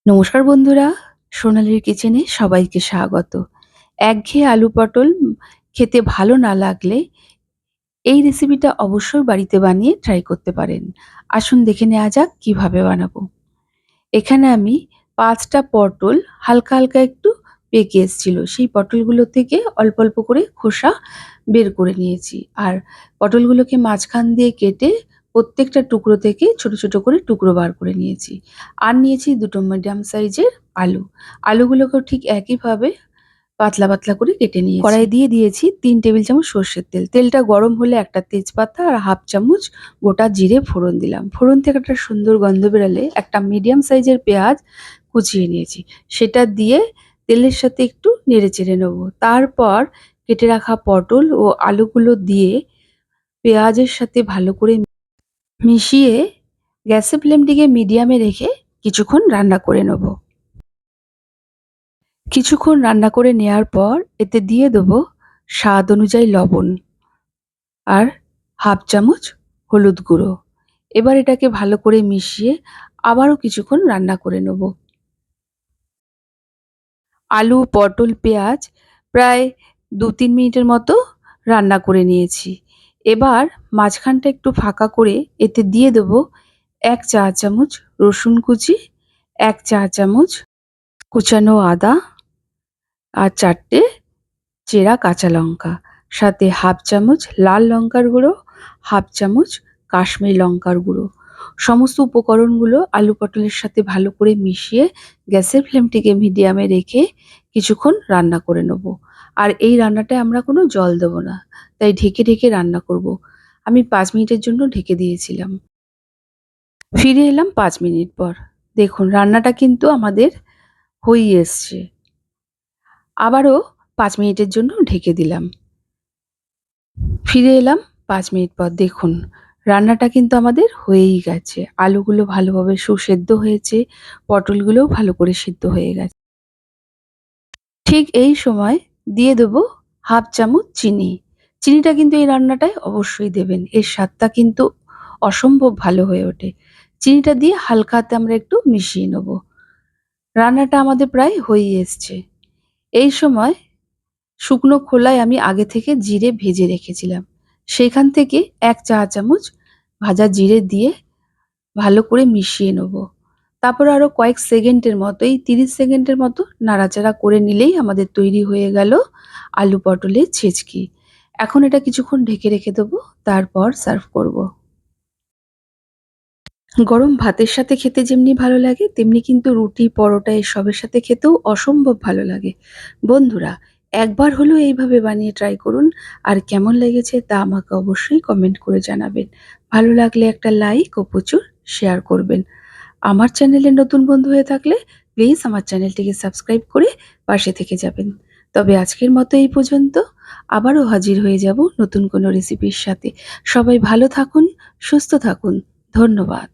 নমস্কার বন্ধুরা, সোনালীর কিচেনে সবাইকে স্বাগত। একঘেয়ে আলু পটল খেতে ভালো না লাগলে এই রেসিপিটা অবশ্যই বাড়িতে বানিয়ে ট্রাই করতে পারেন। আসুন দেখে নেওয়া যাক কিভাবে বানাবো। এখানে আমি ৫ টা পটল হালকা, হালকা একটু পেকে এসছিল। সেই পটলগুলো থেকে অল্প, অল্প করে খোসা বের করে নিয়েছি। আর পটলগুলোকে মাঝখান দিয়ে কেটে প্রত্যেকটা টুকরো থেকে ছোট, ছোট করে টুকরো বার করে নিয়েছি। আর নিয়েছি ২ টো মিডিয়াম সাইজের আলু। আলুগুলোকেও ঠিক একইভাবে পাতলা, পাতলা করে কেটে নিয়েছি। কড়াই দিয়ে দিয়েছি ৩ টেবিল চামচ সর্ষের তেল। তেলটা গরম হলে একটা তেজপাতা আর 1/2 চামচ গোটা জিরে ফোড়ন দিলাম। ফোড়ন থেকে একটা সুন্দর গন্ধ বেরালে একটা মিডিয়াম সাইজের পেঁয়াজ কুচিয়ে নিয়েছি। সেটা দিয়ে তেলের সাথে একটু নেড়েচেড়ে নেব। তারপর কেটে রাখা পটল ও আলুগুলো দিয়ে পেঁয়াজের সাথে ভালো করে মিশিয়ে গ্যাসের ফ্লেমটিকে মিডিয়ামে রেখে কিছুক্ষণ রান্না করে নেব। কিছুক্ষণ রান্না করে নেয়ার পর এতে দিয়ে দেবো স্বাদ অনুযায়ী লবণ আর 1/2 চামচ হলুদ গুঁড়ো। এবার এটাকে ভালো করে মিশিয়ে আবারও কিছুক্ষণ রান্না করে নেব। আলু, পটল, পেঁয়াজ প্রায় ২-৩ মিনিটের মতো রান্না করে নিয়েছি। এবার মাঝখানটা একটু ফাঁকা করে এতে দিয়ে দেবো ১ চা চামচ রসুন কুচি, ১ চা চামচ কুচানো আদা আর ৪ টে চেরা কাঁচা লঙ্কা। সাথে 1/2 চামচ লাল লঙ্কার গুঁড়ো, 1/2 চামচ কাশ্মীরি লঙ্কার গুঁড়ো। সমস্ত উপকরণগুলো আলু পটলের সাথে ভালো করে মিশিয়ে গ্যাসের ফ্লেমটিকে মিডিয়ামে রেখে কিছুক্ষণ রান্না করে নেব। আর এই রান্নাটায় আমরা কোনো জল দেব না। তাই ঢেকে, ঢেকে রান্না করব। আমি ৫ মিনিটের জন্য ঢেকে দিয়েছিলাম। ফিরে এলাম ৫ মিনিট পর। দেখুন রান্নাটা কিন্তু আমাদের হয়েই এসছে। আবারও ৫ মিনিটের জন্য ঢেকে দিলাম। ফিরে এলাম ৫ মিনিট পর। দেখুন রান্নাটা কিন্তু আমাদের হয়েই গেছে। আলুগুলো ভালোভাবে সুসেদ্ধ হয়েছে, পটলগুলোও ভালো করে সিদ্ধ হয়ে গেছে। ঠিক এই সময় দিয়ে দেবো 1/2 চামচ চিনি। চিনিটা কিন্তু এই রান্নাটায় অবশ্যই দেবেন। এর স্বাদটা কিন্তু অসম্ভব ভালো হয়ে ওঠে। চিনিটা দিয়ে হালকা হাতে আমরা একটু মিশিয়ে নেব। রান্নাটা আমাদের প্রায় হয়েই এসছে। এই সময় শুকনো খোলায় আমি আগে থেকে জিরে ভেজে রেখেছিলাম। সেখান থেকে ১ চা চামচ ভাজা জিরে দিয়ে ভালো করে মিশিয়ে নেব। তারপর আরো কয়েক সেকেন্ডের মতো, এই ৩০ সেকেন্ডের মতো নাড়াচাড়া করে নিলেই আমাদের তৈরি হয়ে গেল আলু পটলের ছেচকি। এখন এটা কিছুক্ষণ ঢেকে রেখে দেবো, তারপর সার্ভ করব। গরম ভাতের সাথে খেতে যেমনি ভালো লাগে, তেমনি কিন্তু রুটি, পরোটা এসবের সাথে খেতেও অসম্ভব ভালো লাগে। বন্ধুরা, একবার হলেও এইভাবে বানিয়ে ট্রাই করুন। আর কেমন লেগেছে তা আমাকে অবশ্যই কমেন্ট করে জানাবেন। ভালো লাগলে একটা লাইক ও প্রচুর শেয়ার করবেন। আমার চ্যানেলে নতুন বন্ধু হয়ে থাকলে প্লিজ আমার চ্যানেলটিকে সাবস্ক্রাইব করে পাশে থেকে যাবেন। তবে আজকের মতো এই পর্যন্ত। আবারও হাজির হয়ে যাব নতুন কোনো রেসিপির সাথে। সবাই ভালো থাকুন, সুস্থ থাকুন। ধন্যবাদ।